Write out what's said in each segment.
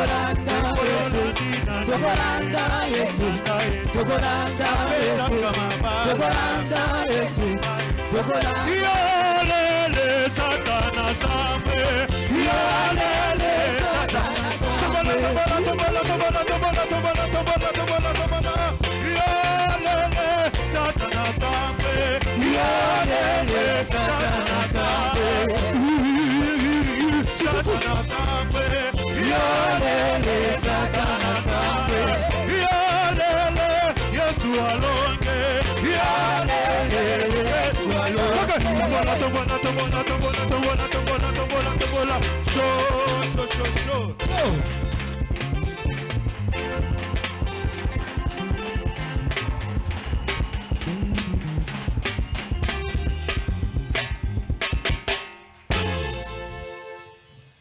Togolanda Yesu, Togolanda Yesu, Togolanda Yesu, Togolanda Yesu, Togolanda. Yolele Satana Sambe, Yolele Satana Sambe, Yolele Satana Sambe, Yolele Satana Sambe, Satana Sambe, Yolele Satana Sambe, Yolele Yesu alonge, Yolele Yesu alonge. Tobola. Show.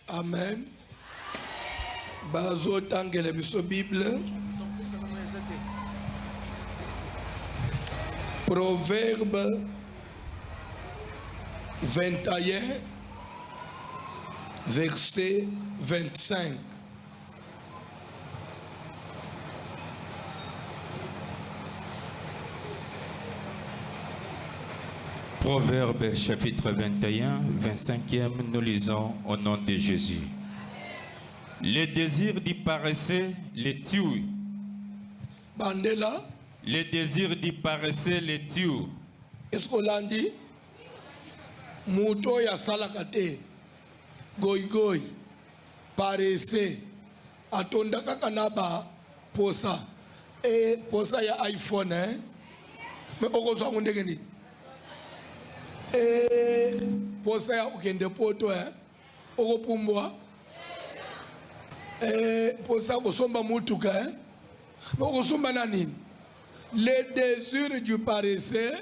Amen. Bazo tangele biso Bible. Proverbe 21, verset 25. Proverbe chapitre 21, 25e, nous lisons au nom de Jésus. Le désir d'y paresseux les tue. Bandela. Le désir d'y paresseux les tue. Est-ce qu'on l'a dit? Mouto ya salakate. Goy. Paresseux. Atonda kakanaba posa. Et posa ya iPhone, hein? Mais on va vous dire posa ya ukende poto, hein? Oko pumbwa. Posa kosomba mutuka, hein? Mais kosomba nanini? Les désirs du paresseux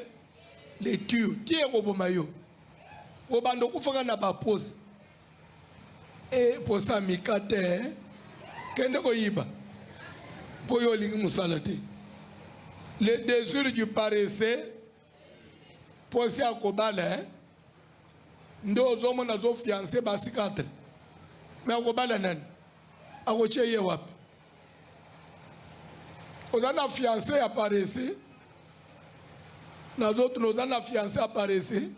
les tue. Qui est au mayo? Au bando kufaka na ba pose. Et posa mikate, kende ko yiba. Poyo lingi musalate. Les désirs du paresseux posé à Kobala, nous sommes nos fiancés basi 4. Mais à Kobala nan, à Rocher Yewap. Nous avons fiancé apparaissé. Nous avons fiancé apparaissé.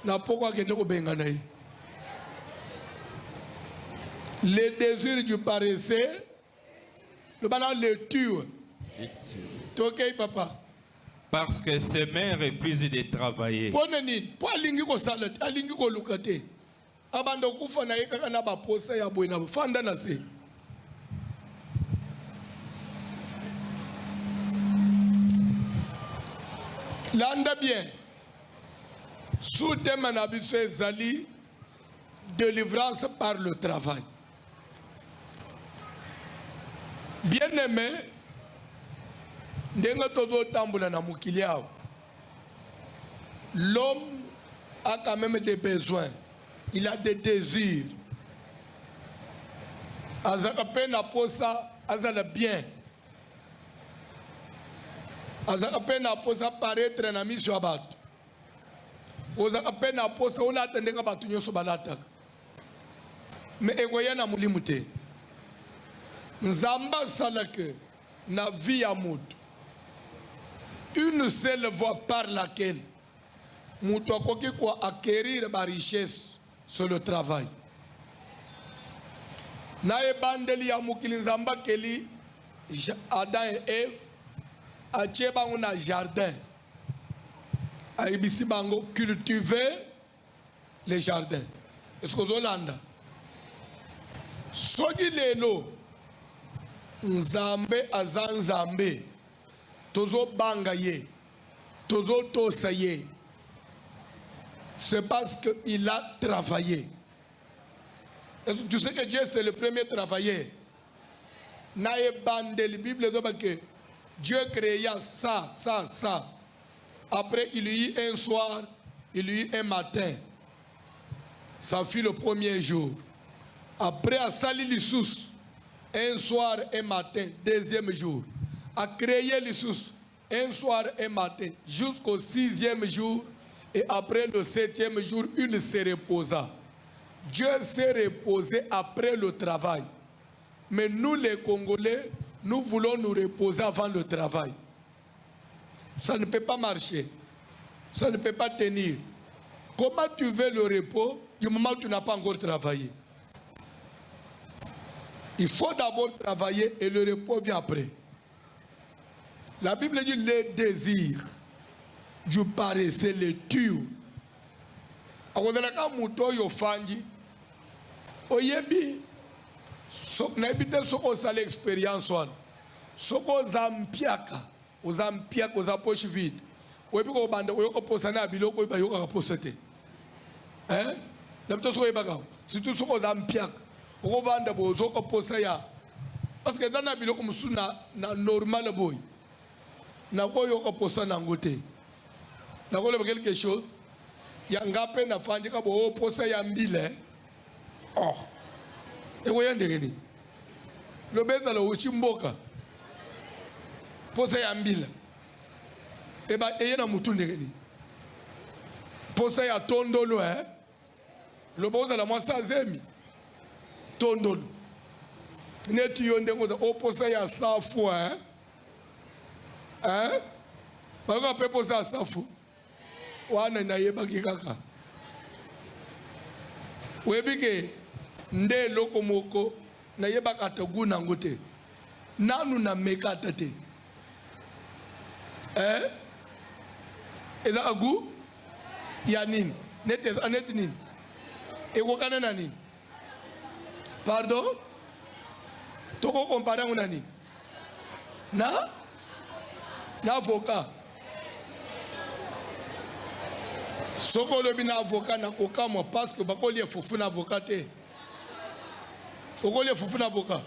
N'a pourquoi que nous benganaï. Les désirs du paresseux, le banan le tue. Ok, papa. Parce que ses mains refusent de travailler. Landa bien. Sous thème Zali, délivrance par le travail. Bien aimé, l'homme a quand même des besoins, il a des désirs. Azakapena posa azala bien. Azakapena posa paraître un ami sur abat. Azakapena posa on attendait que batunyo so balata. Mais egoyana mulimute. Nzamba salake na vie à mout. Une seule voie par laquelle nous devons acquérir la richesse sur le travail. Nae bandeli ya mukilinzamba keli Adam et Ève acheba una jardin. Aibisi bango cultiver les jardins. Est-ce que vous avez soki lelo nzambe azanzambe tozo banga ye tozo tosa ye, c'est parce qu'il a travaillé. Tu sais que Dieu c'est le premier travailleur. Nae bande la Bible dit que Dieu créa ça. Après il y eut un soir, il y eut un matin. Ça fut le premier jour. Après à sali l'issous, un soir et matin, deuxième jour. A créé l'issous, un soir et matin, jusqu'au 6e jour. Et après le 7e jour, il se reposa. Dieu s'est reposé après le travail. Mais nous les Congolais, nous voulons nous reposer avant le travail. Ça ne peut pas marcher. Ça ne peut pas tenir. Comment tu veux le repos du moment où tu n'as pas encore travaillé? Il faut d'abord travailler et le repos vient après. La Bible dit les désirs du paresseux les tuent. Akodalaka muto yo fanji. Oyebi na ebite soko sale expérience wana. Soko zampiaka, ozampiaka ozapoche vide. Oyebi ko banda oyoko posana biloko oyebi yoka posete. Hein? Na bito soko yebaka. Surtout soko zampiaka. Oko banda bozoko posaya. Parce que zana biloko musu na normal boy. Na ko yoka posana ngote. Na ko le quelque chose. Ya ngape na fanji ka bo posaya mbile. Oh. Eko yandegeni. Lobeza lo uchimboka. Posa ya mbila. Eba eyena mutu ndegeni. Posa ya tondolo Loboza la mwasa zemi. Tondolo. Neti yonde ngoza oposa ya safu Baka pe posa ya safu. Wana na yeba kikaka. Webike nde loko moko na yeba kataguna ngote. Nanu na mekata te. Eza agu ya nini? Net nini? Eko kana na nini? Pardon? Toko kompara nguna nini? Na avocat. Soko lobi na avocat na kokamo parce que bakoli fufu na avocat te. Okoli fufu na avocat.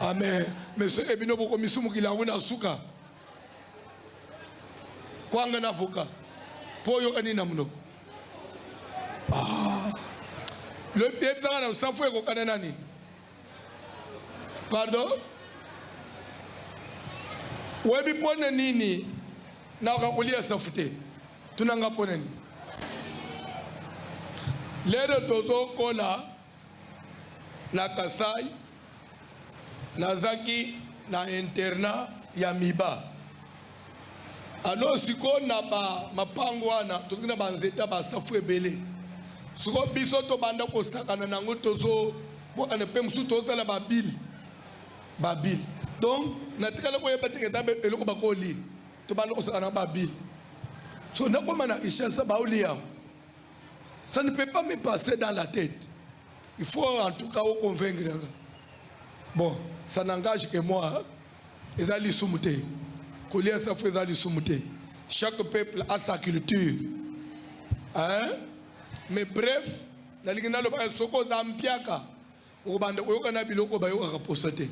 Amen. Monsieur ebino boko misumu kilangu na suka. Kwanga na avocat. Poyo kanina muno. Le pepsa na safu eko kanana nini? Pardon? Webi pone nini na ukakulia safute? Tunanga pone nini? Lero tozo kola na Kasai, na Zaki, na interna ya Miba. Alors siko na ba mapango wana tozina banzeta ba safu ebele. Siko biso to banda ko sakana nango tozo bo ane pe musu toza la babil. Donc na tikala ko yeba tiketa be eloko bakoli. To banda ko sakana babil. So na koma na ishasa baolia. Ça ne peut pas me passer dans la tête. Il faut en tout cas vous convaincre. Bon, ça n'engage que moi. Ezali sumute. Kolia sa fait ezali sumute. Chaque peuple a sa culture. Hein? Mais bref, la ligna lo ba soko zampiaka. O bande o kana biloko ba yo ka posate.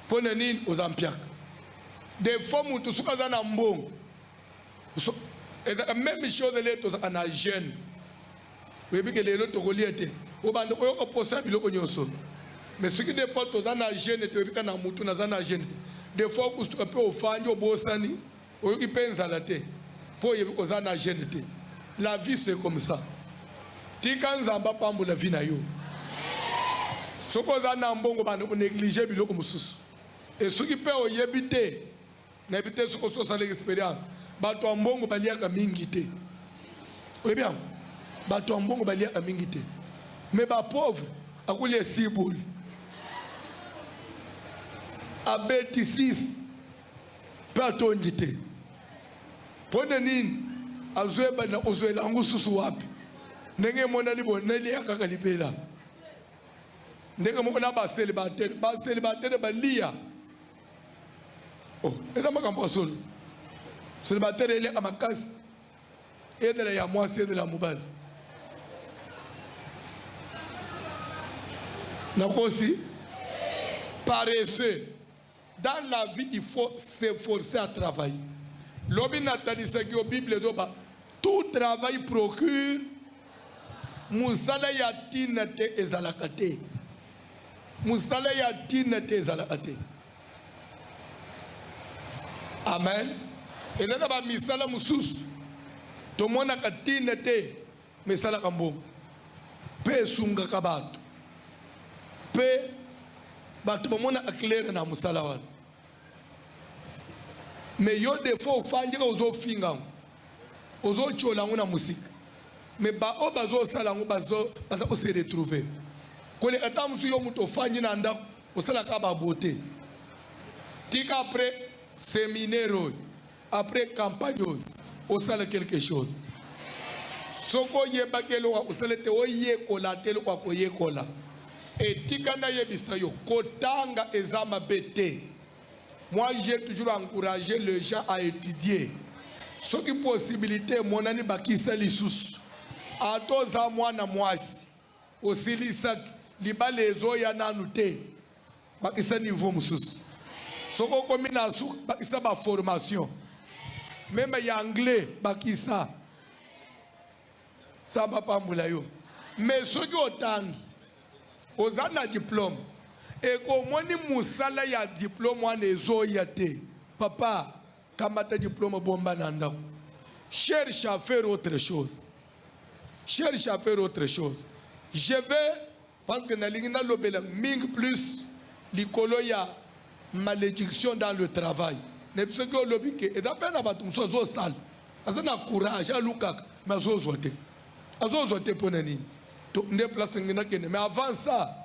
Pone nini o zampiaka. Des fois mutu suka za na mbongo. Même chose les to za na jeune. Oui, que les autres reliés au bande au posa biloko nyonso. Mais ce qui des fois to zana jeune te bika na mutu na zana jeune. Des fois ku tu peux ofandi obosani, o ki penza la te. Po yebi ko zana jeune te. La vie c'est comme ça. Ti kanzamba pambo la vie na yo. Soko zana mbongo bande ko négliger biloko mususu. Et ce qui peut o yebite na bite soko so sa l'expérience. Ba to mbongo baliaka mingi te. Oui bien. Bato mbongo balia mingi te. Mais ba pauvre akulie siboul. Abeti 6 pato njite. Pone nini azweba na ozwela ngususu wapi? Ndenge mona liboneli akaka libela. Ndenge mona ba célibataire balia. Oh, eza makambo solo. Célibataire ele amakasi. Edela ya mwasi edela mubali. Aussi, paresseux. Dans la vie, il faut s'efforcer à travailler. L'homme n'a pas dit ça que la Bible dit tout travail procure. Musala yatina te ezalakate. Musala yatina te ezalakate. Amen. Et là, ba misala musus. To mona katina te misala kambo. Pe sunga kabato. Pe bato bamona clair na musala wana mais yo des fois ofandika ozofinga ozochola na musika mais ba o bazosala ngo baza se retrouver kole ata musu yo muto ofanyi na ndako osala ka ba beauté tika après séminaire après campagne osala quelque chose soko yeba kelo wa usalete oyekola telo kwa koyekola etika na yebisa yo kotanga ezama bete. Moi j'ai toujours encouragé les gens à étudier ce qui possibilité monani bakisa lisusu atoza mwana mwasi osilisa libalezo ya nanute bakisa niveau mususu soko komina su bakisa ba formation même ya anglais bakisa ça va pas mbula mais ce qui otangi ozana diplôme et komoni musala ya diplôme wana ezoya te papa kamata diplôme bomba na ndako cherche à faire autre chose, cherche à faire autre chose. Je vais parce que nalingi na lobela ming plus likolo ya malédiction dans le travail ne pise que lobike et d'après na batum so zo sal azana courage alukaka mais zo zote azozote pona nini to nde place ngina kene mais avant ça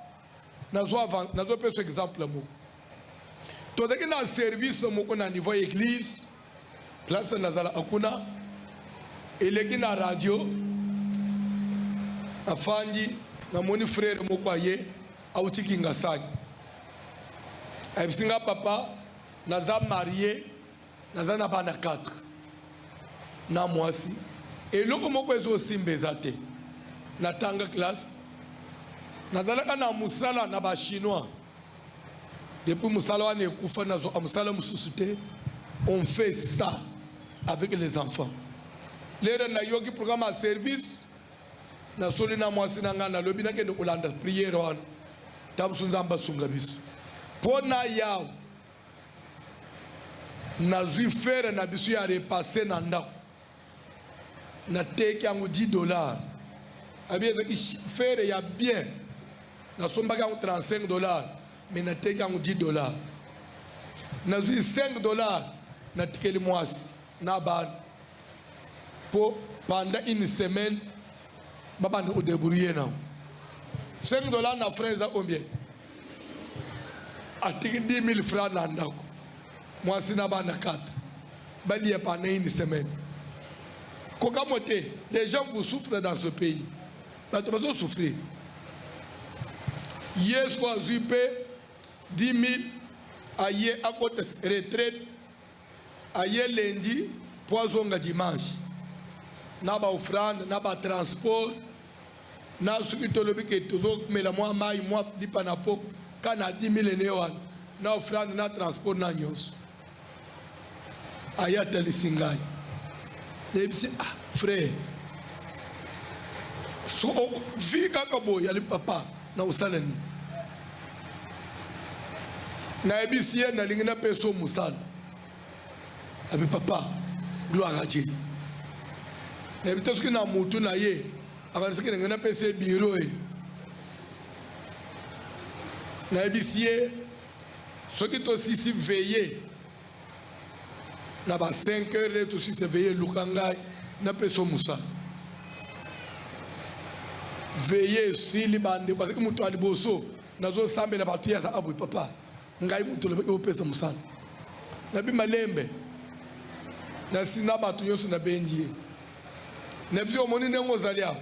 nazo pe ce exemple mo to de na service moko na niveau église place nazala akuna eleki na radio afandi na moni frère moko aye autiki ngasani abisinga papa naza marié naza na bana 4 na mwasi eloko moko ezo simbeza te natanga classe nazalaka na musala na ba chinois depuis musala wana ekufa nazo musala mususu te. On fait ça avec les enfants. Lera na yoki programme à service na soli na mwasi na ngana lobi na kende kulanda prière wana tamsunzamba sunga biso pona yao na zui faire na biso ya repasser na ndako na teki yangu $10 abieza faire ya bien na somba yangu $35 mais na teki yangu $10 na zui $5 na tikeli mwasi na ban pour pendant une semaine baba au débrouiller na $5 na frère combien a tiki 10 000 francs na ndako mwasi na bana 4 bali pendant une semaine. Kokamote, les gens vous souffrent dans ce pays. Bah, tu vas souffrir. Hier soir, j'ai payé 10 000 ailleurs à côté retraite, ailleurs lundi, poisson dimanche. Na ba offrande, na ba transport, na sukitolobi ke tozo mais la moi mai moi lipa na poko kana 10 000 newan na offrande na transport na nyos. Aya telisingai. Debisi ah frère. So vika kabo ya li papa na usalani. Na ebisi na lingina peso musala. Abi papa gloire à Dieu. Na ebitaski na mutu na ye. Akanisiki ngena pese bureau e. Na ebisi soki to sisi veiller. Na ba 5 heures to sisi veiller lukangai na peso musa. Veiller sili bande parce que mutu aliboso nazo sambela batu ya za abu papa. Ngai mutu le pesa musa. Na bi malembe. Na sina batu nyonso na benji. Na biso moni nengo zalia.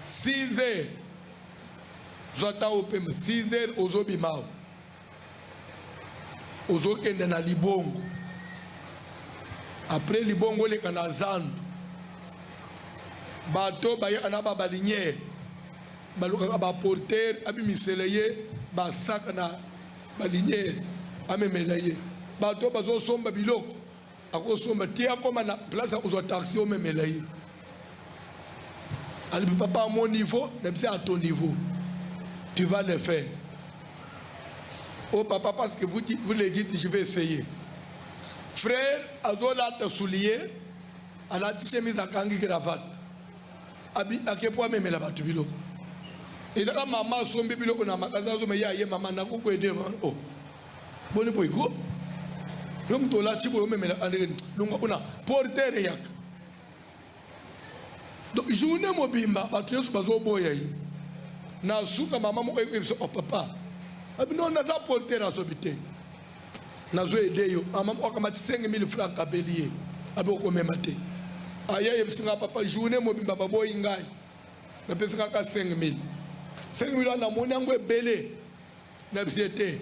6 heures. Zota opem 6 heures ozobi mao. Ozokende na libongo. Après libongo le kana zandu. Bato baye anaba balinière. Baluka ba porteur abi miseleye ba sac na balinière amemelaye. Bato bazo somba biloko. Ako somba tia koma na place ozo taxi o memelaye. Ali papa à mon niveau, même si à ton niveau, tu vas le faire. Oh papa, parce que vous le dites, je vais essayer. Frère, azola te soulier, à la chemise à kangi cravate. Abi à quel point même la batubilo. Et là, maman, son bébé, on a ma casa, mais il y a maman, n'a pas aidé. Oh, bon, pour y go. Comme tu l'as dit, on met la on a porté yak. Donc, journée mobimba, parce que je suis boy. Na souka maman, moi, oh papa. Non, n'a pas porté la sobité. N'a pas aidé yo. Maman, on a mis 5 000 francs à bélier. Abo ko memate. Aya yebsinga papa journée mobimba babo ingai. Na pesinga ka 5 000. 5 000 na moni yango ebele. Na bisiete.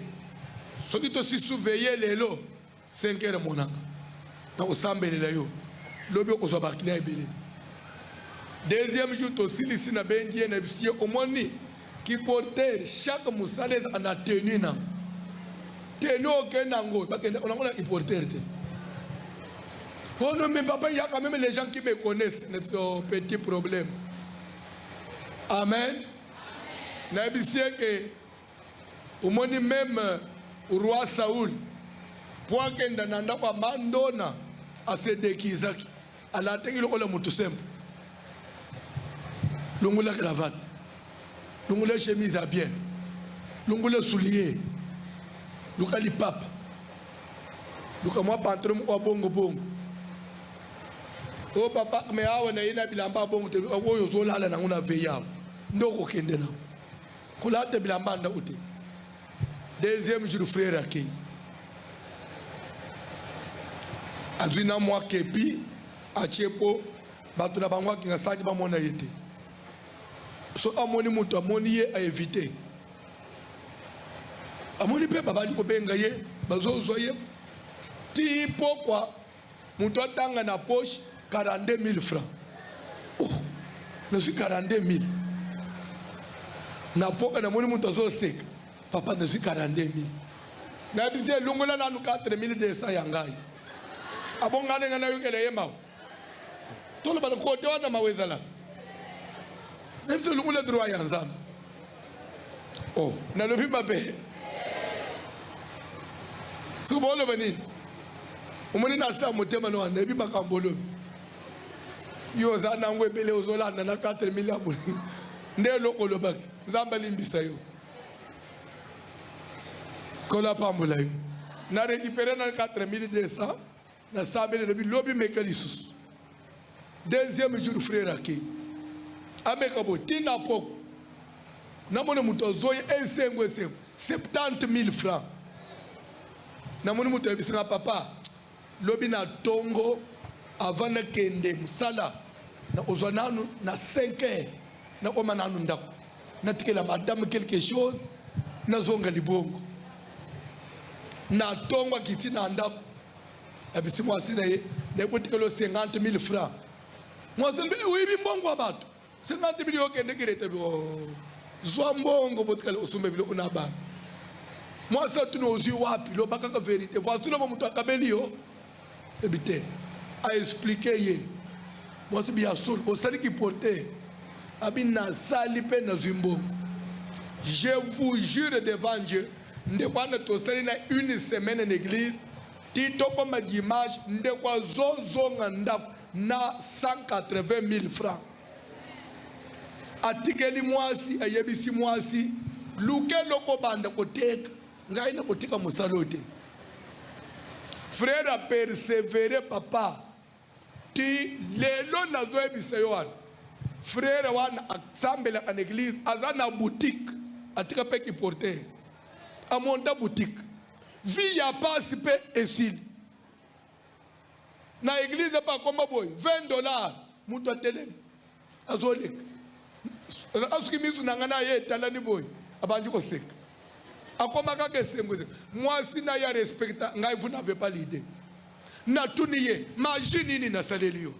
Soki to si surveiller lelo 5 heures monanga. Na osambelela yo. Lobi ko so ba client ebele. Deuxième jour to silisi na bendie na bisie omoni qui porter chaque moussalez en a tenu na. Tenu okenango ba kende on a porter te. Oh non, mais papa, il y a quand même les gens qui me connaissent, nos petits problèmes. Amen. Amen. Que au moins même au roi Saoul, pour qu'il n'ait pas mandona à se déguiser, à la tête il a tout simple. L'ongole cravate, l'ongole chemise à bien, l'ongole soulier, l'ongole pape, l'ongole moi pantalon ou bongo bongo. Oh papa, mais awa na ina bilamba bongo te oyo zolala na nguna veya ndoko kende na kulata bilamba nda uti. Deuxième jour frère akei azwina mwa kepi achepo batu na bangwa kinga saki ba mona yete so amoni mutu amoni ye a éviter amoni pe baba ni ko benga ye bazozo ye ti pourquoi mutu atanga na poche 42 000 francs. Oh, je suis 42 000. Na poka na moni mutu zo sek. Papa je suis 42 000. Na bise lungola na 4200 yangai. Abongane ngana yukele yema. Tolo bana kote wana maweza la. Na bise lungola droit yanzam. Oh, na lobi babe. Subolo bani. Umoni na sta motema no na bi bakambolo. Yo za na ngwe bele ozolanda na 4 millions abuli nde lokolo baki nzamba limbisa yo kola pambula yo na récupérer na 4200 na sabele lobi lobi mekalisus. Deuxième jour frère aki ameka bo tina poko na mone muto zoye ensengo 70 000 francs na mone muto ebisinga papa lobi na tongo avant na kende musala na ozananu na 5 heures na omananu ndako na tikela madame quelque chose na zonga libongo na tongwa kiti na ndako abisimwa sina ye na kotikelo 50 000 francs moi sembe oui mbongo abatu 50 000 okende kirete bo zwa mbongo botikelo osumbe bilo unaba moi ça tu n'oses wapi lo baka vérité voici lo mutu akabeli yo ebite a expliqué ye moi tu bien sol au sali qui portait abina sali pe na zimbo. Je vous jure devant Dieu nde kwa na to sali na une semaine en église ti to ko ma dimanche nde kwa zozo nganda na 180 000 francs atikeli mwasi ayebisi mwasi luke loko banda koteka ngai na kotika musalote. Frère a persévéré papa ti lelo nazo ebisa yohana frère wana asambela en église azana boutique atika pe ki porter a monta boutique vie ya passe pe esili na église pa komba boy $20 mutu atelemi azoleka asuki misu nangana ye talani boy abanji ko seka akoma kaka esengo mwasi na ya respecta ngai vous n'avez pas l'idée na tuniye magie nini na saleli yo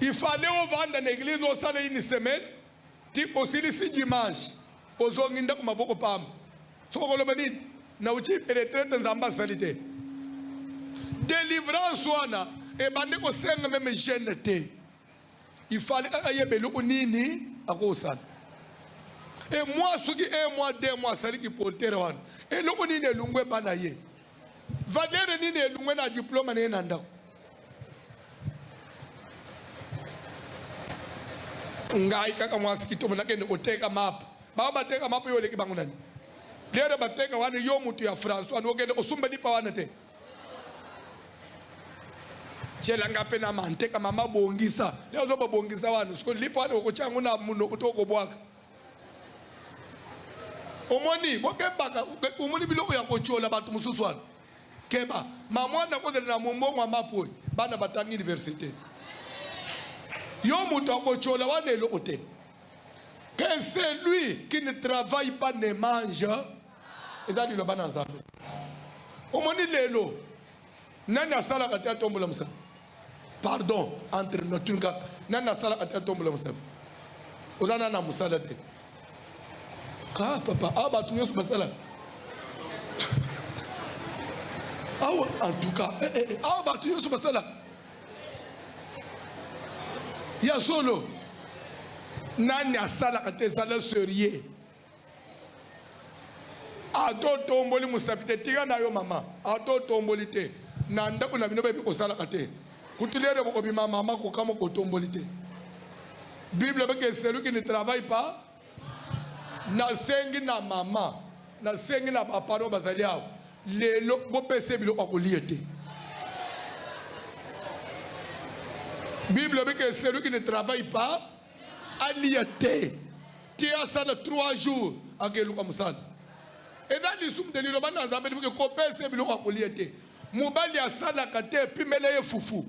il fallait au vendre dans l'église au salon une semaine ti osili si dimanche ozonginda ku maboko pamba soko lo bani na uchi retraite nzamba salite délivrance wana e bande ko senga même jeune te il fallait ayebelo nini akosala. Et moi, ce qui est moi, 2 mois, c'est qui pour le terrain. Et le on est lungwe banaye. Valère ni ne lungwe na diplôme na nanda. ngai kaka mwasikito munakende oteka map ba bateka map yo leki bangu nani lero bateka wana yo mutu ya France wana ogende osumba dipa wana te chela ngape na manteka mama bongisa leo zo bongisa wana siko lipa wana okochanga na muno kutoko bwaka omoni bokebaka omoni biloko ya kochola batu mususu wana keba mamwana ko na mombongo wa mapo bana batangi université yo mutu akochola wana eloko te que celui qui ne travaille pas ne mange et dans le bana nzambe omoni lelo nani asala kati atombola musa pardon entre notre cas nani asala kati atombola musa ozana na musala te ah papa aba tu nyoso basala ah en tout cas aba tu nyoso basala ya solo nani asala kati sala sérieux ato tomboli musapite tika na yo mama ato tomboli te na ndako na bino bebi kosala kate kutulere bokobi mama ko kama ko tomboli te Bible beke celui qui ne travaille pas na sengi na mama na sengi na papa no bazali awo lelo bo pese bilo ko liete Bible beke celui qui ne travaille pas a liete ti asala 3 jours akelu ka musala et dans l'isum de l'Iroban dans Zambé que copé c'est bilo ko liete mobali asala kate pimele ye fufu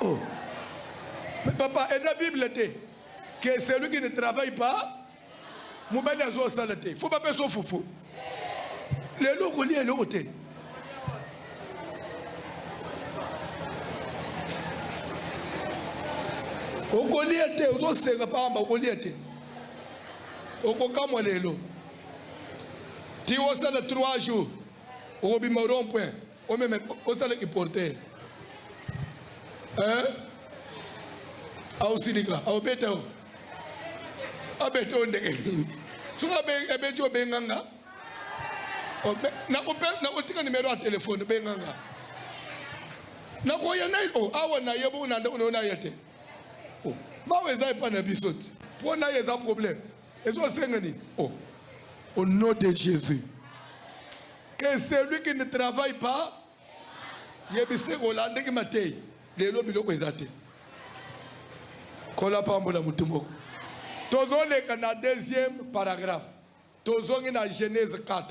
oh mais papa et la Bible te que celui qui ne travaille pas mobali azo sala te faut pas peso fufu le loko li eloko te okoliete ozo senga pamba okoliete okokamwa lelo ti osala 3 jours okobima rond-point omeme osala kiporter ausilika aobeta o abeta o ndenge nini soka ebeti obenganga nakotika numero ya telefone benganga nakoya na awa na ye bo na ndako na ye te bawe eza epa na biso te mpo na ye eza problème ezosenga nini au nom de Jésus que celui qui ne travaille pas yebise kolanda ki matei lelo biloko eza te kola pambola mutu moko tozoleka na 2e paragraphe tozongi na Genèse 4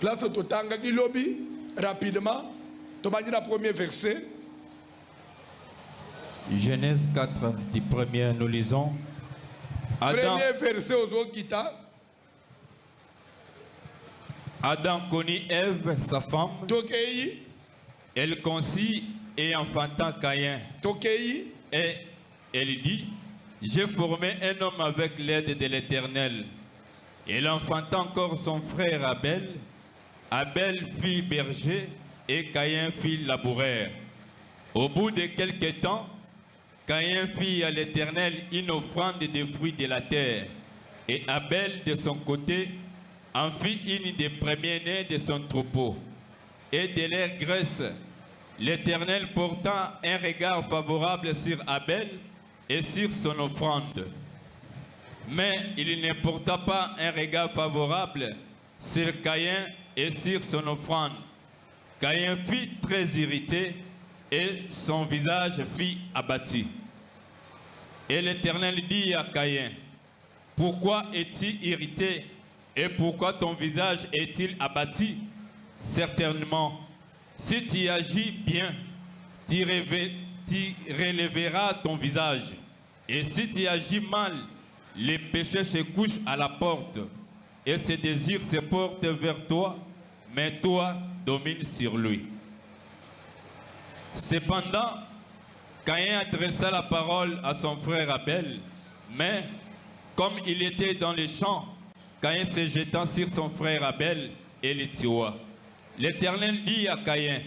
place totangaki lobi rapidement tobandi na 1er verset Genèse 4 du 1er nous lisons premier verset ozokita Adam connut Ève, sa femme. Tokei. Elle conçut et enfanta Caïn. Tokei. Et elle dit, j'ai formé un homme avec l'aide de l'Éternel. Elle enfanta encore son frère Abel. Abel fit berger et Caïn fit laboureur. Au bout de quelque temps, Caïn fit à l'Éternel une offrande des fruits de la terre. Et Abel, de son côté, en fit une des premiers-nés de son troupeau. Et de leur graisse, l'Éternel porta un regard favorable sur Abel et sur son offrande. Mais il ne porta pas un regard favorable sur Caïn et sur son offrande. Caïn fut très irrité et son visage fut abattu. Et l'Éternel dit à Caïn, pourquoi es-tu irrité et pourquoi ton visage est-il abattu? Certainement, si tu agis bien, tu relèveras ton visage. Et si tu agis mal, les péchés se couchent à la porte. Et ses désirs se portent vers toi, mais toi domines sur lui. Cependant, Caïn adressa la parole à son frère Abel, mais comme il était dans les champs, Caïn se jeta sur son frère Abel et le tua. L'Éternel dit à Caïn,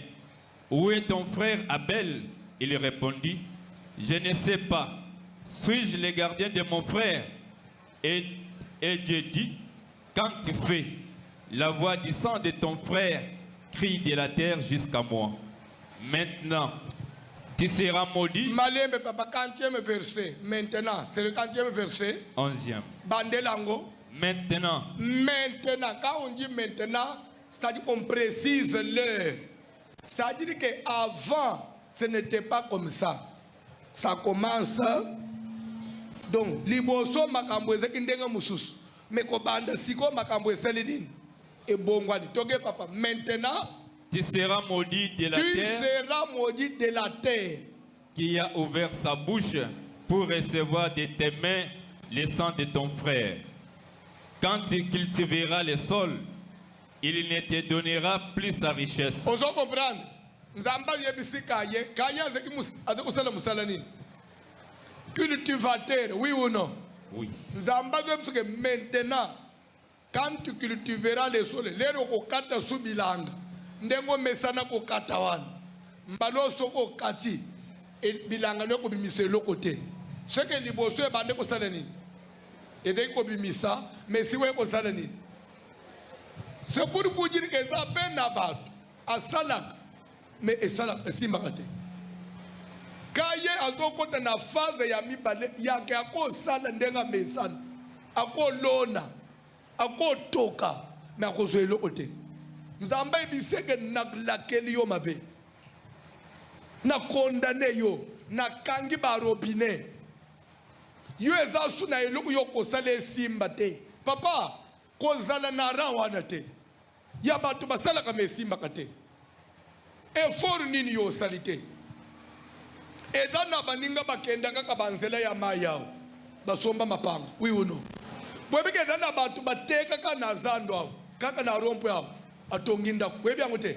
où est ton frère Abel? Il répondit, je ne sais pas. Suis-je le gardien de mon frère? Et Dieu dit, quand tu fais, la voix du sang de ton frère crie de la terre jusqu'à moi. Maintenant, Tu seras maudit. Malembe papa 40e verset. Maintenant, c'est le 40e verset. 11e. Bandelango. Maintenant. Maintenant, quand on dit maintenant, c'est-à-dire qu'on précise l'heure. C'est-à-dire qu'avant, ce n'était pas comme ça. Ça commence. Donc, liboso makambo ezeki ndenga mususu. Mais kobanda siko makambo eselidini. Et bongwani. Toge papa. Maintenant, tu seras maudit de la tu terre. seras maudit de la terre. Qui a ouvert sa bouche pour recevoir de tes mains le sang de ton frère. Quand tu cultiveras le sol, il ne te donnera plus sa richesse. Vous comprenez? Nzamba yebisi kaye, kaye azekusala musalani. Cultivateur, oui ou non? Oui. Nzamba yebisi que maintenant, quand tu cultiveras le sol, lero ko kata subilanga, ndengo mesana ko kata wana. Mbalo soko kati, e bilanga loko bimise lokote. Ce que liboso e bande ko salani. Et dès qu'on bimisa, mais si vous salani. C'est pour vous dire que ça peine à battre, à salak, mais et salak, et simbakate. Kaye azokota na phase ya mibale, ya ke ako sala ndenga mesan, ako lona, ako toka, mais ako zoelo ote. Nzamba ibiseke na lakeli yo mabe, na condamné yo, na kangi ba robinet. Yo ezasu na eloko yo kosala simba te. Papa, kozala na rawana te. Ya batu basala kama simba kate. Effort nini yo salite. Edana baninga bakenda kaka banzela ya mayao. Basomba mapanga. Oui ou non? Bwebike edana batu bateka kaka na zando ao. Kaka na rompo ao. Atonginda. Webi angote.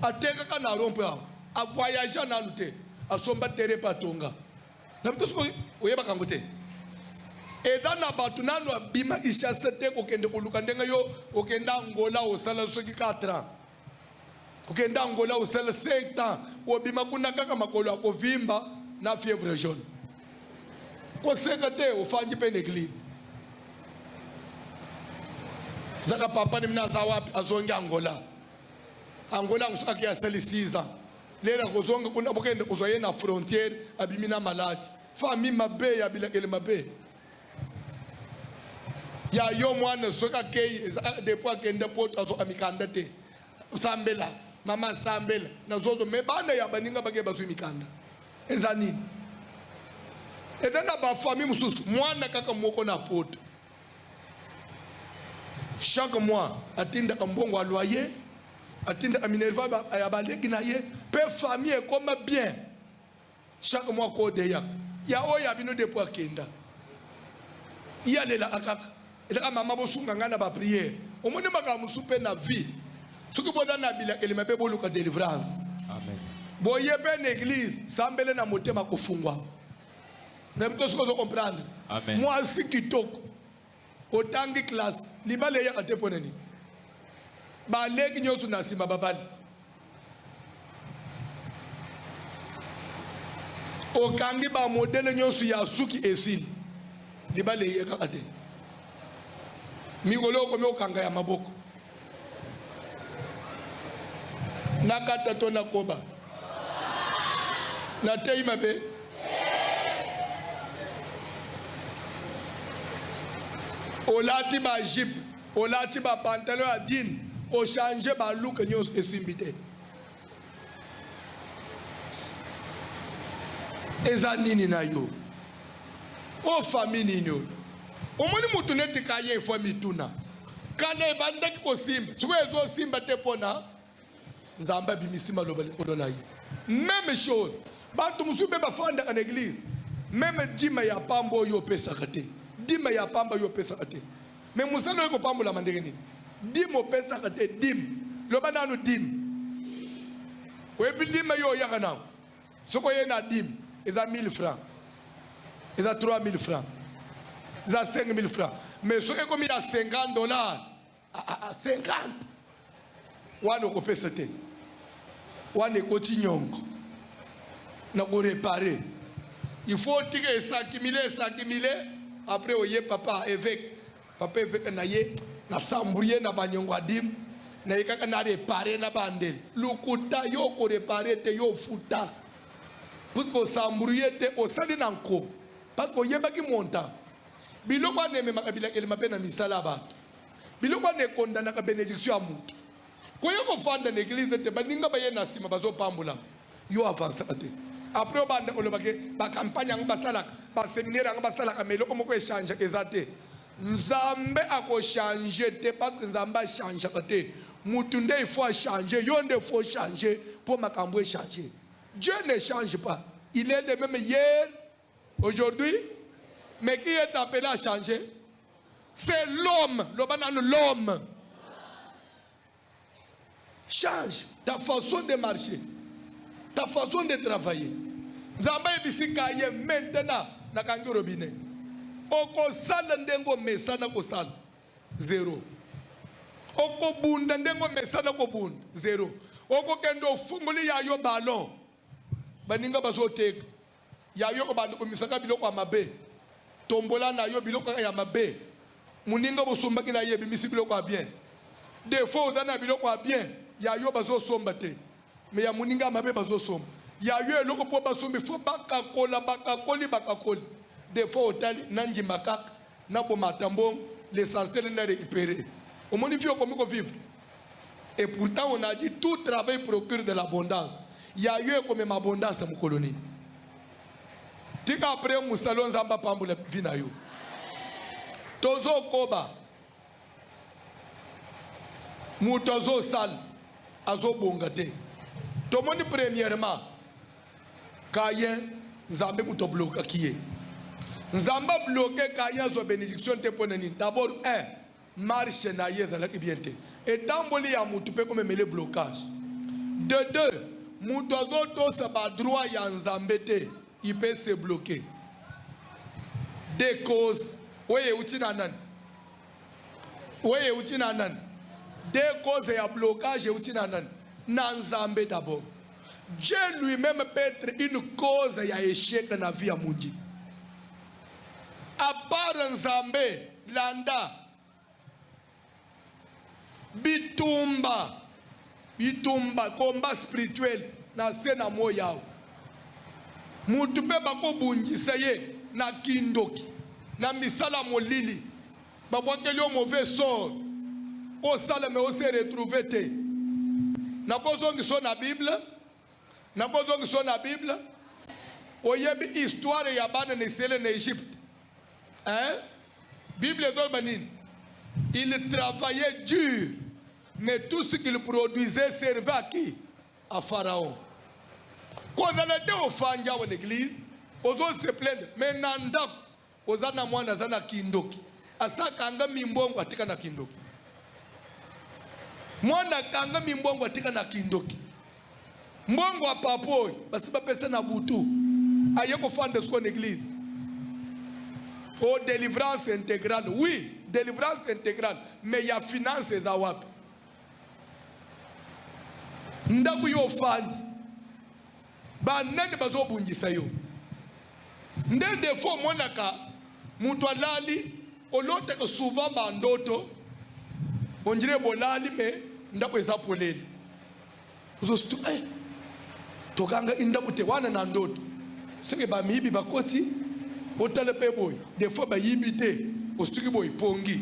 Ateka kaka na rompo ao. A voyager na lute. Asomba tere patonga. Na mtosuko oyeba kangote. Edana batu nanu abima ishasete kokende kuluka ndenga yo okenda Angola osala soki 4 ans. Okenda Angola osala 5 ans. Obima kuna kaka makolo akovimba na fièvre jaune. Ko sekate ofanji pe l'église. Zaka papa ni mnaza wapi azonga Angola. Angola ngusaki ya 6 ans. Lera kozonga kuna bokende kozoye na frontière abimina maladi. Famille mabe ya bilakele mabe. Ya yo mwana soka kei depuis akende poto azo amikanda te. Sambela, mama sambela. Na zozo mebana ya baninga bake basu mikanda. Eza nini? Edana ba famille mususu mwana kaka moko na poto. Chaque mois atinda kambongo a loyer, atinda minerva ya baleki na ye, pe famille comme bien. Chaque mois ko de yak. Ya oya bino depuis akenda. Ya lela akaka. Et là, maman bosunga ngana ba prière. Au moins maka musupe na vie. Ce que boda na bila ele mabe boluka délivrance. Amen. Boye ben église, sambele na motema kufungwa. Na mto siko comprendre. Amen. Moi si kitoko. Otangi classe, libale ya kate poneni. Ba legi nyosu na sima babali. Okangi ba modele nyosu ya suki esili. Libale ya kate. Migolo kome okanga ya maboko. Nakata to nakoba. Na tei mabe. Olati ba jip, olati ba pantalon à din, o changer ba look nyos esimbite. Eza nini na yo? O famille nini? Omoni mutu neti kaye ifo mituna. Kane bandeki ko simba. Suko ezo simba te pona. Nzamba bimisima lodola yi. Même chose. Bantu musube ba fanda en église. Même dima ya pambo yo pesa kate. Dima ya pamba yo pesa kate. Mais musalo ko pambo la mandenge ni. Dimo pesa kate dim. Loba nanu dim. Webi dima yo yakana. Soko ye na dim. Eza 1000 francs. Eza 3000 francs. Za 5000 francs. Mais ce qui est comme il y a $50. 50. Wan oko pesete. Wan ekoti nyongo. Na ko réparer. Il faut tirer 5000. Après oye papa évêque. Papa évêque na ye na sambouye na banyongo adim. Na yekaka na réparer na bandel. Lukuta yo ko réparer te yo futa. puisque au sambrouillé te au sali nanko parce que yeba ki monta biloko ne me makabila ele mapena misala ba biloko ne kondana ka bénédiction amutu ko yoko fanda na église te baninga ba yena sima bazo pambula yo avance ate après bande ko lobake ba campagne ang basalaka ba séminaire ang basalaka mais loko moko échange ezate nzambe ako changer te parce que nzambe a changer te mutu nde il faut changer yo nde faut changer pour makambo changer. Dieu ne change pas. Il est le même hier, aujourd'hui. Mais qui est appelé à changer? C'est l'homme. L'homme. Change ta façon de marcher. Ta façon de travailler. Zamba ebisika ye maintenant na kangi robinet. Oko sala ndengo mesana ko sala. Zero. Oko bunda ndengo mesana ko bunda. Zero. Oko kendo funguli ya yo ballon. Baninga bazoteka yayo ko bantu komisaka biloko ya mabe tombola na yo biloko ya mabe muninga bosombaki na ye bimisi biloko ya bien des fois ozana biloko ya bien yayo bazosomba te mais ya muninga mabe bazosomba yayo eloko po basombi fo bakakoli des fois otali nanji makaka na bomatambo l'essentiel na récupérer au moni fio comme vivre et pourtant on a dit tout travail procure de l'abondance. Il y a eu comme une abondance dans la colonie. Tika après Moussalon Zamba Pambula Vinayo. Tozo Koba. Moutozo Sal. Azo Bongate. Tomoni premièrement. Kayen Zambé Mouto bloqué qui est. Zamba bloqué Kayen zo bénédiction te poneni. D'abord, marche na yeza la kibiente. Et tamboli ya moutupe comme mêler blocage. De deux. Moutozo to saba droit ya nzambete, il peut se bloquer. Des causes, oye utinanan. Oye utinanan. Des causes ya blocage et utinanan. Nanzambe d'abord. Dieu lui-même peut être une cause ya échec dans la vie à Mundi. À part Nzambe, Landa, Bitumba, combat spirituel na sena moya. Mutu pe bako bungisa ye na kindoki na misala molili. Babwakeli o mauvais sort. O sala me o se retrouver te. Na kozongi so na Bible. Na kozongi so na Bible. O yebi histoire ya bana ne sele na Égypte. Hein? Bible do banine. Il travaillait dur. Mais tout ce qu'il produisait servait à qui? À Pharaon. Quand on était au Fanja en église, on se plaindre. Mais Nandak, on a mwana zana kindoki. Asa kanga mimbongo atika na kindoki. Mwana kanga mimbongo atika na kindoki. Mbongo wa papoi, basi ba pesa na butu. Ayeko fande sko en église. Oh, délivrance intégrale. Oui, délivrance intégrale. Mais il y a finances à wapi. Ndaku yo fandi ba nende bazo bungisa yo nde defo monaka mutu alali olote ko souvent ba ndoto onjire bolali me ndaku ezapoleli uzostu tokanga indaku te wana na ndoto seke ba mibi bakoti otale pe boy defo ba yibite ostuki boy pongi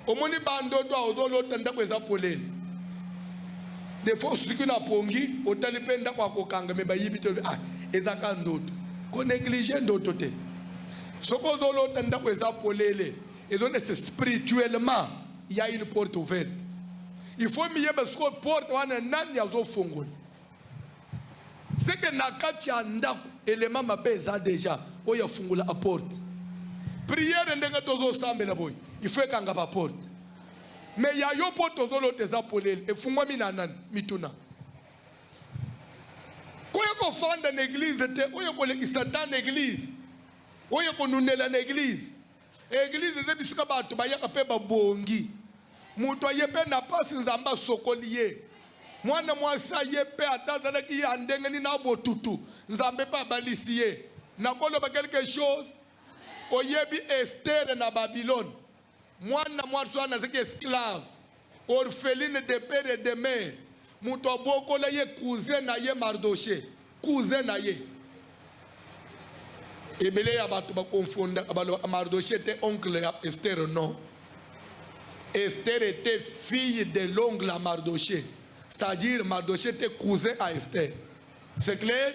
omoni ba ndoto ozolota ndaku ezapoleli. Des fois, ce qui n'a pongi, au talipé n'a pas kokanga, mais bayibite ezaka ndoto. Ko négligé ndoto te. Suppose l'autre n'a pas ezapolele. Et donc c'est spirituellement, il y a une porte ouverte. Il faut mieux parce que porte wana nani yazo fongol. C'est que nakati anda élément mabeza déjà, o ya fongola à porte. Prière ndenga tozo sambela boy. Il faut kanga pa porte. Mais il y a yo poto zolo tezapolele et fungwa minanan mituna. Koyo ko fanda l'église te, oyo ko lekisata l'église. Oyo ko nunela l'église. Église zebisika bato bayaka pe babongi. Muto yepe na pasi nzamba sokoliye. Mwana mwasa yepe atazala ki andenge ni na botutu. Nzambe pa balisiye. Na kolo ba quelque chose. Oyebi Esther na Babylone. Mwana mwana zeki esclave, orpheline de père et de mère. Muto boko la ye cousin na ye Mardoché, cousin na ye. ebele ya bato ba confondre Mardoché était oncle à Esther, non. Esther était fille de l'oncle à Mardoché, c'est-à-dire Mardoché était cousin à Esther. C'est clair?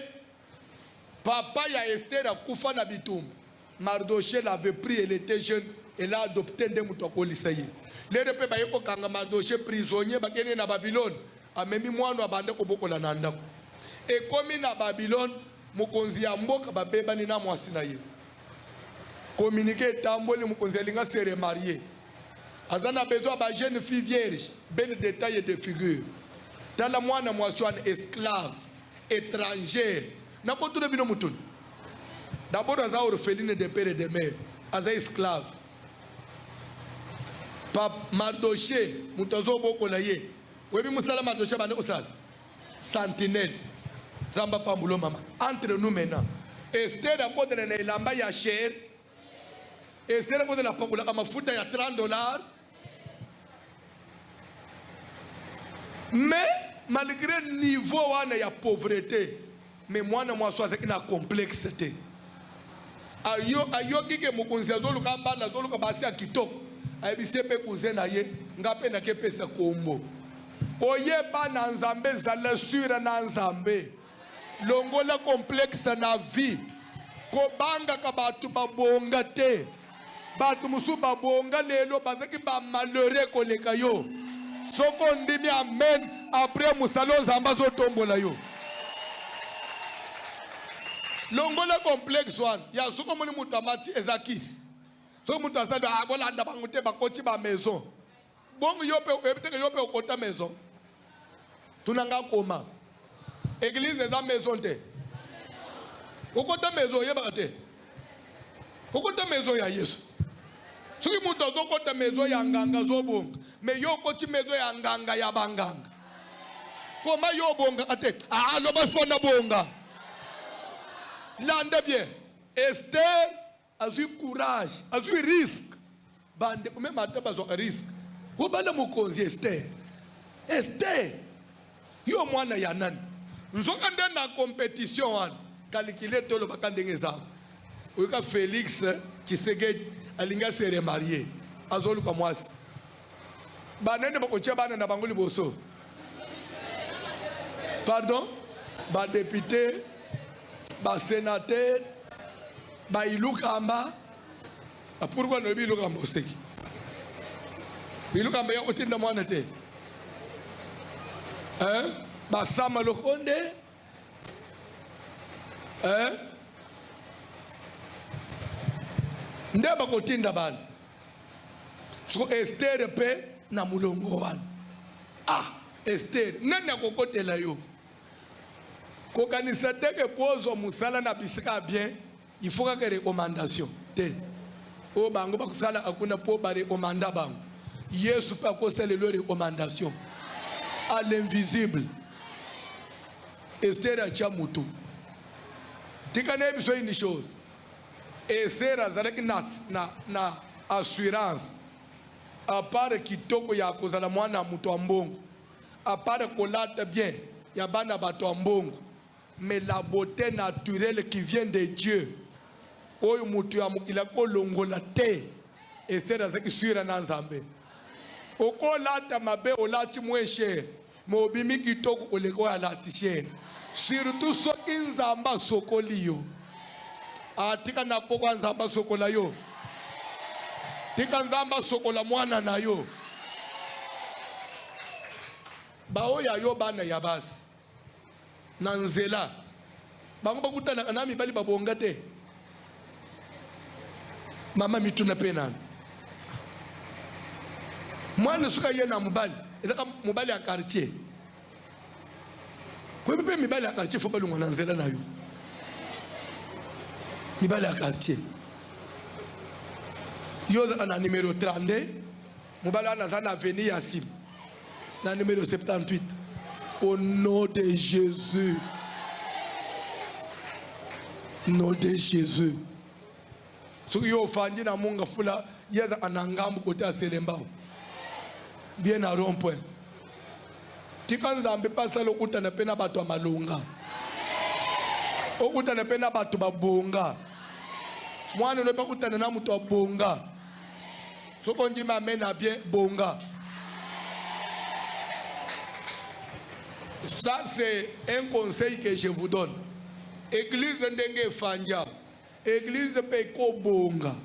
Papa ya Esther a kufa na bitumba. Mardoché l'avait pris, elle était jeune, elle a adopté des moutons polisaïe. Les repères ba yeko kanga Mardoché prisonnier ba kene na Babylone, a memi mwana abanda ko boko na ndako. Et comme na Babylone, mokonzi ya mboka ba beba ni na mwasi na ye. Communiquer tamboli mokonzi alinga se remarier. Azana besoin ba jeune fille vierge, ben détail de figure. Tala mwana mwasi wana esclave, étrangère. Na ko tuna bino mutun. D'abord aza orpheline de père et de mère, aza esclave. Pap Mardoché mutazo boko na ye. Webi musala Mardoché bande osala. Sentinelle. Zamba pambulo mama. Entre nous maintenant. Esther a côté na ilamba ya cher. Esther a côté la pakula kama mafuta ya $30. Mais malgré niveau wana ya pauvreté, mais mwana mwaswa na complexité. Ayo kike mukunzi azoluka bana azoluka basi akitoko. Ayebise pe kuzena ye ngape na kepesa kombo. Oye bana nzambe zala sura na nzambe. Longola complexe na vie. Kobanga ka batu babonga te. Batu musu babonga lelo bazaki ba malheureux koleka yo. Soko ndimi amen après musalo nzamba zo tombola yo. Longola complexe one ya soko moni mutamati ezakis. So mutu asado abola anda bangute bakochi ba maison. Bongo yope ebiteke yope okota maison. Tunanga koma. Église eza maison te. Okota maison yeba te. Okota maison ya Yesu. Soki mutu azokota maison ya nganga zobonga. Mais yo kochi maison ya nganga ya banganga. Koma yo bonga ate. Ah loba fona bonga. Lande bien. Esther a eu courage, a eu risque. Bande même à tabazo risque. Ko banda mukonzi Esther. Esther. Yo mwana ya nani? Nzoka ndenda compétition wana. Calculer tolo bakandenge za. Oka Félix Tshisekedi alinga se remarier. Azolu kwa mwasi. Banene bakoche bana na bangoli boso. Pardon? Ba député, ba sénateur, ba ilukamba. Pourquoi ne bi ilukamba oseki? Ilukamba ya otinda mwana te. Hein? Ba sama lokonde. Hein? Ndeba kotinda bana. So Esther pe na mulongo wana. Ah, Esther, nani akokotela yo? Kokanisa teke pozo musala na bisika bien, il faut que recommandation. Te. O bango bakusala akuna po ba recommanda bango. Yesu pa kosele le recommandation. À l'invisible. Esther a chamutu. Tikane biso une chose. Esther azalaki na assurance. À part kitoko ya kozala mwana mutu ambongo. À part kolata bien ya bana bato ambongo. Mais la beauté naturelle qui vient de Dieu. Oyo mutu ya mukila ko longola te. Esther azaki sura na nzambe. Oko lata mabe olati moins cher. Mo bimi kitoko oleko alati cher. Surtout so inzamba sokoliyo. Atika na poko nzamba sokola yo. Tika nzamba sokola mwana na yo. Bao ya yo bana ya basi. Nanzela. Bango bakutana na mibali babonga te. Mama mituna pena. Mwana suka yena mubali. Ezaka mubali ya quartier. Kwa pepe mibali ya quartier fo balunga nanzela na yo. Mibali ya quartier. Yoza na numéro 32. Mubali anaza na avenue ya Sim. Na numéro 78. Au nom de Jésus. Nom de Jésus. Ce qui est offendu dans mon gafula, il y a un angam côté à Selembao. Bien à rond-point. Tu quand Zambé passe à l'autre, n'a pas na bato malonga. Autre n'a pas na bato babonga. Moi, ne pas kutana na muto bonga. Ce qu'on dit m'amène à bien bonga. Ça, c'est un conseil que je vous donne. Église ndenge fanja. Église peko bonga.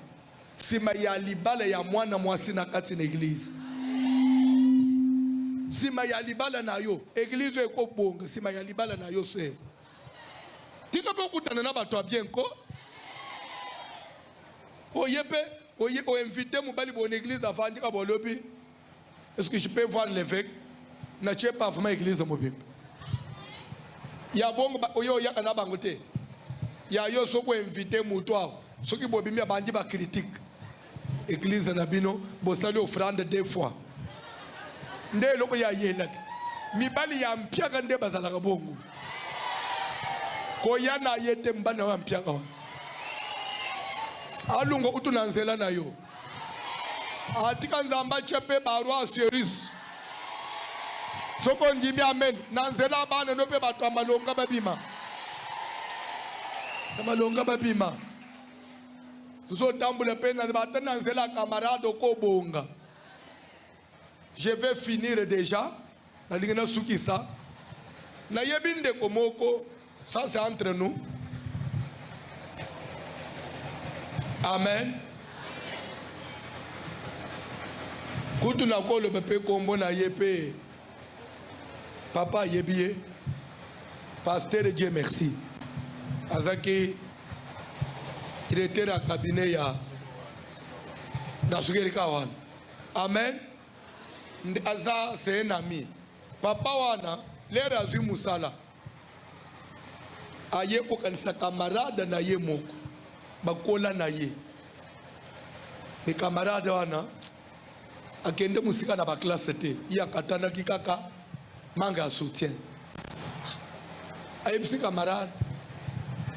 Sima ya libala ya mwana mwasi na kati na église. Sima ya libala na yo. Église eko bonga. Sima ya libala na yo se. Tika pe kutana na bato bien ko. Oyepe, oye invité mobali bon église à fanja ka bolobi. Est-ce que je peux voir l'évêque? Na tche pas vraiment église mobile. Ya bongo oyo ya kana bangote. Ya yo soko invité muto. Soki bobimi abanji ba critique. Église na bino bo sali offrande deux fois. Nde loko ya yela. Mibali ya mpiaka nde bazala ka bongo. Ko ya na yete mbana wa mpiaka. Alungo utunanzela na yo. Atika nzamba chepe barua series. Soko njimi amen. Nanzela bana no pe bato amalonga babima. Amalonga babima. Zo tambule pe na bato nanzela camarade ko bonga. Je vais finir déjà. Na lingena sukisa. Na yebinde komoko. Ça c'est entre nous. Amen. Kutu na ko le pepe kombo na yepe. Papa yebiye. Pasteur Dieu merci. Azaki directeur à cabinet ya Nasugeri Kawan. Amen. Aza c'est un ami. Papa wana l'air azui musala. Aye ko kanisa camarade na ye moko. Bakola na ye. Mes camarades wana akende musika na ba classe te. Ya katana kikaka manga soutien. Aye psi camarade.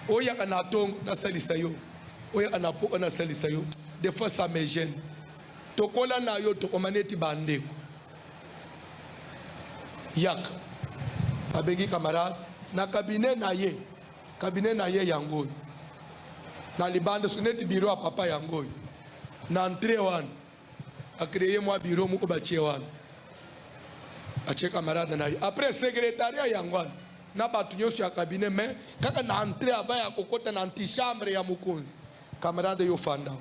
Oya kana tong na salisa yo. Oya kana po na salisa yo. Des fois ça me gêne. Tokola na yo to komaneti bandeko. Yak. Abengi camarade na cabinet na ye. Cabinet na ye yangoy. Na libande suneti bureau a papa yangoy. Na entrée wan. A créé moi bureau mu obache wan. A che camarade na ye. Après secrétariat yangwan. Na batu nyoso ya cabinet mais kaka na entrée ava ya kokota na antichambre ya mukonzi. Camarade yo fanda.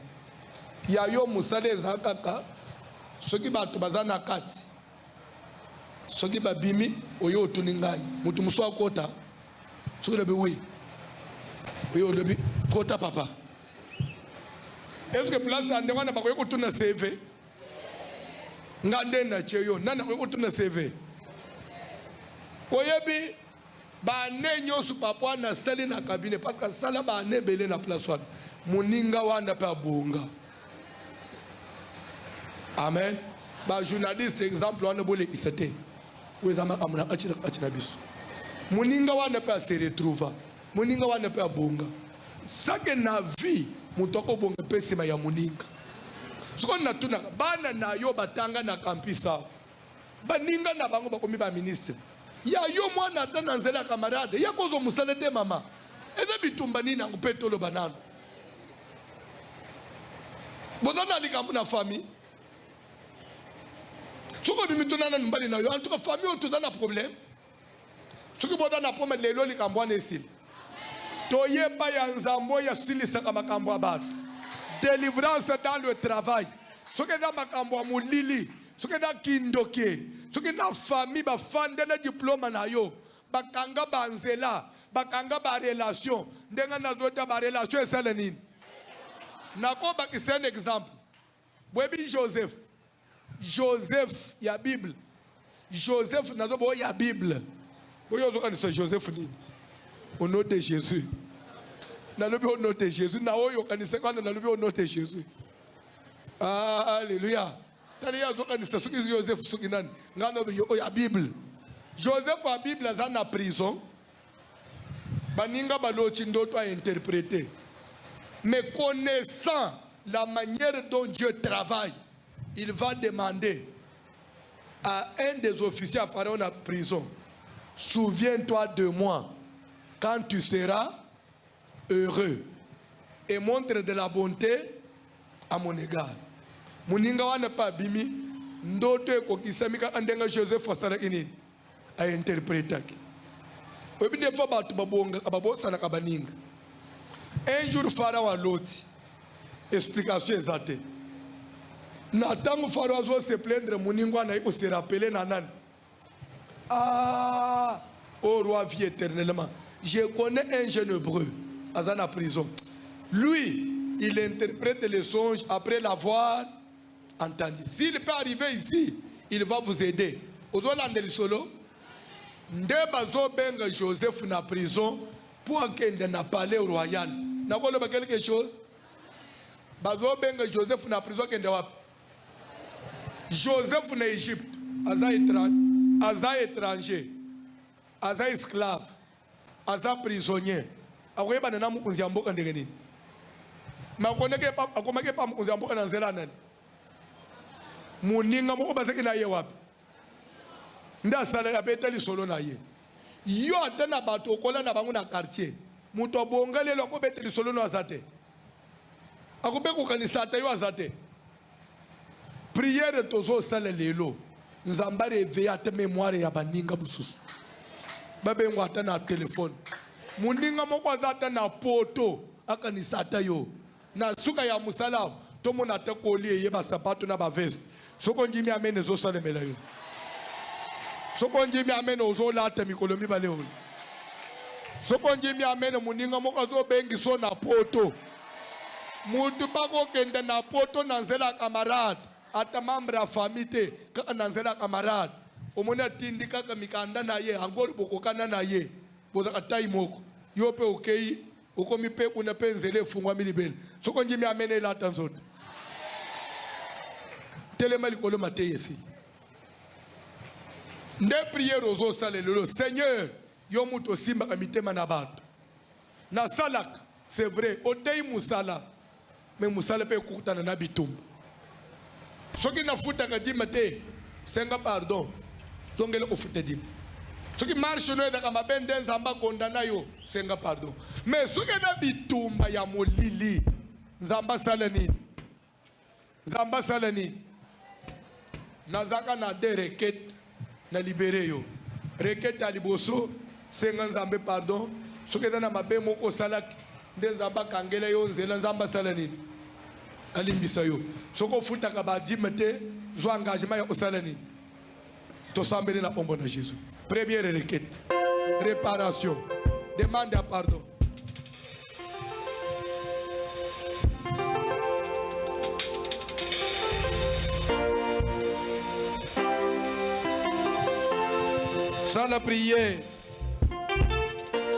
Ya yo musale zakaka. Soki batu bazana kati. Soki babimi oyo tuningai. Mutu muswa kota. Soki lebe oui. Oyo lebe kota papa. Est-ce que place ande wana bakoye kutuna CV? Ngande na cheyo nana koye kutuna CV. Oyebi ba ne nyosu papa na sali na cabinet parce que sala ba ne belé na place wana. Muninga wana pa bonga. Amen. Ba journaliste exemple wana bole isete. Wezama amuna achina bisu. Muninga wana pa se retrouva. Muninga wana pa bonga. Sake na vie mutoko bonga pesima ya muninga. Soko na tuna bana na yo batanga na kampisa. Baninga na bango bakomi ba ministre. Ya yo mwana tana nzela camarade. Ya kozo musalete mama. Eze bitumba nini ngupetolo banano. Bozana likambu na famille. Soko bimituna na mbali na yo. En tout cas famille otuzana problème. Soko bozana problème lelo likambu na esili. Toyeba ya nzambo ya silisaka makambo abatu. Délivrance dans le travail. Soki na makambo ya mulili, soki na kindoke, soki na famille ba fande na diplôme na yo, bakanga banzela, bakanga ba relation, ndenga na zota ba relation esala nini. Nako bakisa un exemple. Bwebi Joseph. Joseph ya Bible. Joseph nazo bo ya Bible. Boyo zoka ni Joseph nini. Au nom de Jésus. Au nom de Jésus. Au nom de Jésus. Alléluia. Joseph la Bible. Joseph la Bible est en prison. Baninga balochi ndoto a interprété. Mais connaissant la manière dont Dieu travaille, il va demander à un des officiers à Pharaon en prison, souviens-toi de moi quand tu seras heureux et montre de la bonté à mon égard. Muninga wana pa bimi ndoto ekokisamika andenga Joseph wasala inini a interprétaki. Obi des fois batu babonga ababosana kabaninga. Un jour Pharaon a loti. Explication exacte. Natango Pharaon zo se plaindre muninga na iko se rappeler nanan. Ah, au roi vie éternellement. Je connais un jeune hébreu à la prison. Lui, il interprète les songes après l'avoir entendu. S'il peut arriver ici, il va vous aider. Aux Hollandais solo, Ndebazo benga Joseph na prison pour qu'il n'a palais royal. N'a pas quelque chose? Bazo benga Joseph na prison qu'il n'a pas. Joseph na Égypte, aza étranger, aza esclave, aza prisonnier. Akoye ba nana mukunzi amboka ndenge nini? Makoneke pa akomake pa mukunzi amboka na nzela nani? Muninga moko bazaki na ye wapi? Nda sala ya beteli solo na ye. Yo atana bato kola na bango na quartier. Muto bongale lo ko beteli solo no azate. Akobe ko kanisa ta yo azate. Prière tozo sala lelo. Nzamba réveiller ate mémoire ya baninga mususu. Babengo ata na téléphone. Muninga moko azata na poto akanisa ta yo. Na suka ya musala to mona ta kolie ye ba sapato na ba veste. Soko njimi amene zo sala mela yo. Soko njimi amene ozo lata mikolo mibale ho. Soko njimi amene muninga moko zo bengi so na poto. Mutu bako kende na poto na nzela camarade. Ata membre ya famille kaka na nzela camarade. Omona tindi kaka mikanda na ye angori bokokana na ye. Boza katai moko. Yo pe okei okomi pe kuna pe nzele fungwa milibele. Soko njimi amene lata nzoto. Telema likolo mate yesi. Nde prière ozo salelelo. Seigneur, yo muto simba kamitema na bato. Na salak, c'est vrai, otei musala. Mais musala pe kukutana na bitumba. Soki na futa kadima te, senga pardon. Songele ko futa dim. Soki marche no edaka mabende nzamba kondana yo, senga pardon. Mais soki na bitumba ya molili, nzamba salani. Nzamba salani. Nazaka na de requête na libéré yo. Requête à liboso, senga nzambe pardon. Soki na mabe moko salaki, nde nzamba kangela yo nzela nzamba salani. Alimbisa yo. Soko futa ka ba dimete, zo engagement ya osalani. To sambeli na pombo na Jésus. Première requête. Réparation. Demande à pardon. Sans la prière.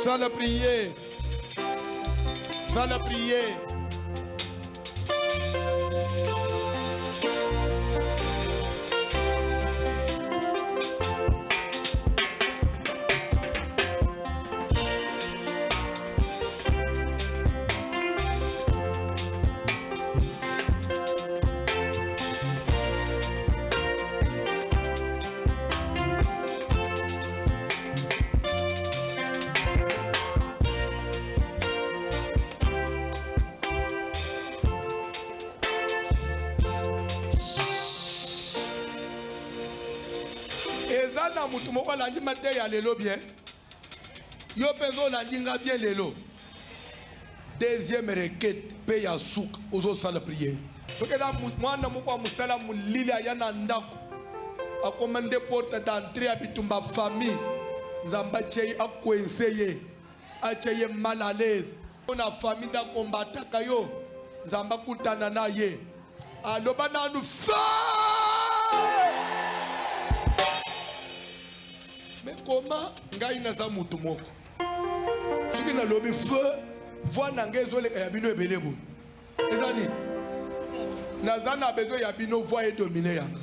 Sans la prière. Sans la prière. Ezana mutu moko landi mate ya lelo bien. Yo penzo landi nga bien lelo. Deuxième requête paye à souk ozo sala prière. Soki da mwana moko musala mulili ayana ndako. Akomande porte d'entrée à bitumba famille. Nzamba chei akwenseye. Acheye mal à l'aise. On a famille da combattre kayo. Nzamba kutana na ye. Aloba na nu fa. Mais comment ngai naza mutu moko soki na lobi feu voix na ngai ezoleka ya bino ebele boye ezani naza na besoin ya bino voix edomine yanga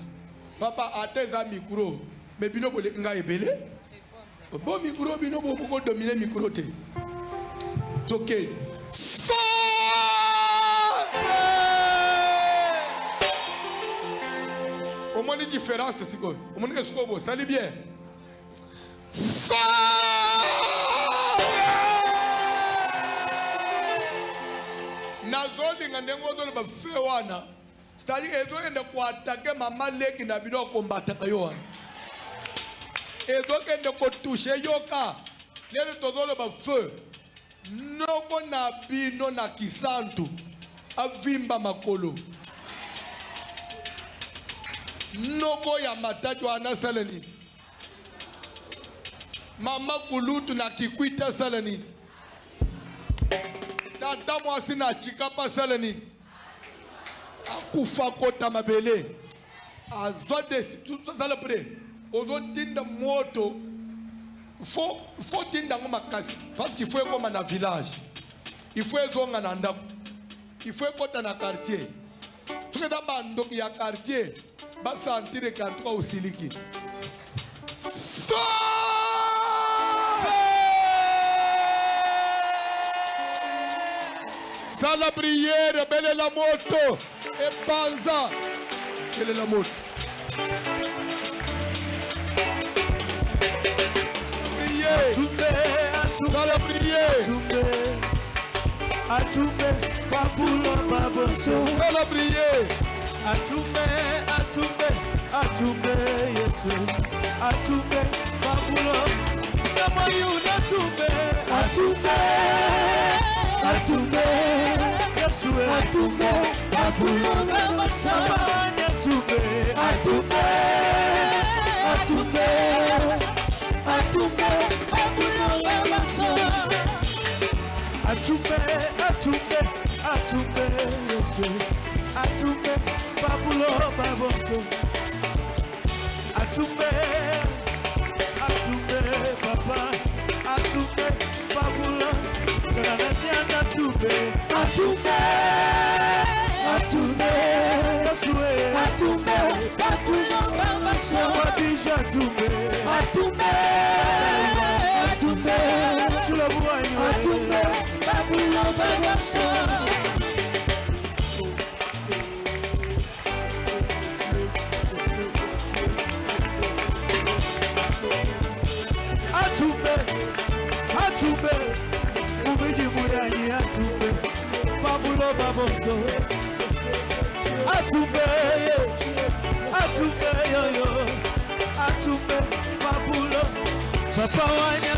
papa ata eza micro mais bino boleki ngai ebele bo micro bino boko domine micro te toke omoni différence sikoyo omoni ke sikoyo bosali bien. nazolinga ndengozolo bafewana stadi ezoenda kuatake mama leki na bino kombataka yowana ezokende kotushe yoka lelo tozolo bafe noko na bino na kisantu avimba makolo noko ya matatu anasala nini mama kulutu na kikwita sala nini tata mwasi na chikapa sala nini akufa kota mabele azwa desi sala pre ozo tinda moto faut tinda ngo makasi parce qu'il faut ekoma na village il faut ezonga na ndako il faut ekota na quartier soki eza bandoki ya quartier basantire kantuka osiliki sala prière bele la moto epanza bele la moto sala prière Atumbe babulo baboso sala prière Atumbe Yesu Atumbe babulo kama yuna Atumbe Yesu Atumbe babulo baboso Atumbe babulo baboso Atumbe Yesu Atumbe babulo baboso Atumbe papa Atumbe babulo Kananya Atumbe Yesu Atumbe babulo baboso Wadija Atumbe Atumbe babulo baboso Atumbe ubiji muyani Atumbe babulo baboso Atumbe yoyo Atumbe babulo papa wani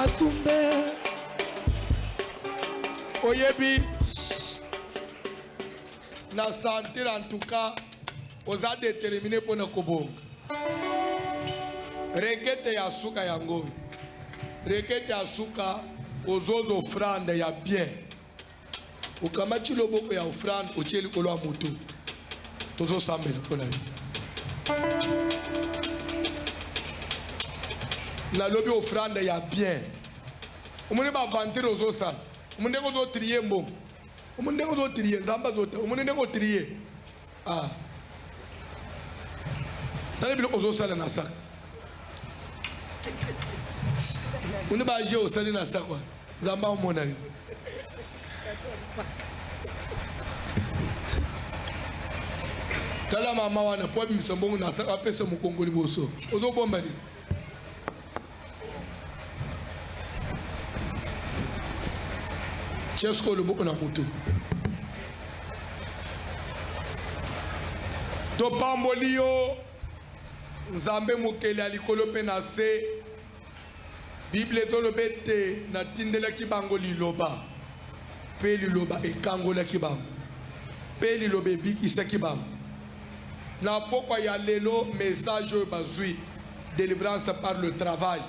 Atumbe oyebi na sentir en tout cas oza déterminé pour na kobonga rekete ya suka ya ngovi rekete ya suka ozozo offrande ya bien ukamati loboko ya offrande ocheli kolo amutu tozo sambela pona na lobi offrande ya bien umune ba vantir ozo sala umune ozo trier mbo umune ozo trier nzamba zota umune ngo trier tale bilo ozo sala na saka Une bagie au salut na ça quoi. Zamba mon ami. Tala mama wana po bimsambongo na ça apesa mukongo liboso. Ozo bomba ni. Chesko le boko na mutu. To pambolio Nzambe mukele alikolo pe na se Bible tolobete na tindela kibango liloba pe liloba ekangola kibango pe liloba bikisa kibango na pokwa ya lelo message bazui délivrance par le travail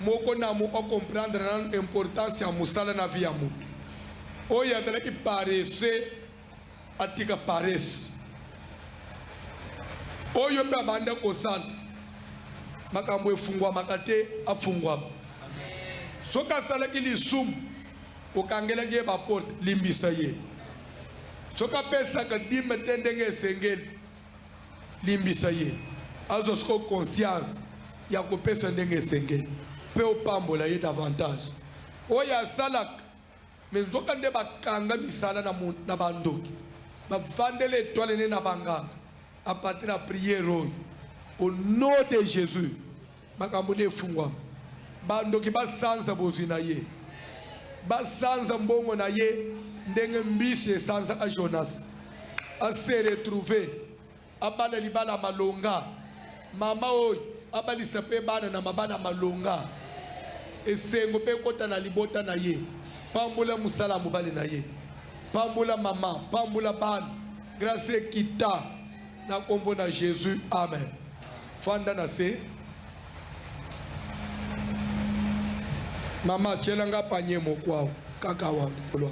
moko na moko comprendre l'importance ya musala na vie ya mutu oya dala ki paresse atika paresse oyo pe abanda kosala makambo efungwa makate afungwa soka salaki lisumu okangelaki ye baporte limbisa ye soka pesaka dime te ndenge esengeli limbisa ye azwa siko conscience ya kopesa ndenge esengeli mpe opambola ye davantage oyo asalaka me nzoka nde bakanga misala na bandoki bavandela etwale ne na banganga à partir de la prière au nom de Jésus makambo ne efungwama bandoki basanza bozwi na ye basanza mbongo na ye ndenge mbisi esanza a Jonas a se retrouver abana libala malonga mama oy abali sape bana na mabana malonga esengo pe kota na libota na ye pambula musala mobali na ye pambula mama pambula bana grâce kita na kombo na Jésus amen fanda na se mama chelanga panye mokwao kaka wa likolo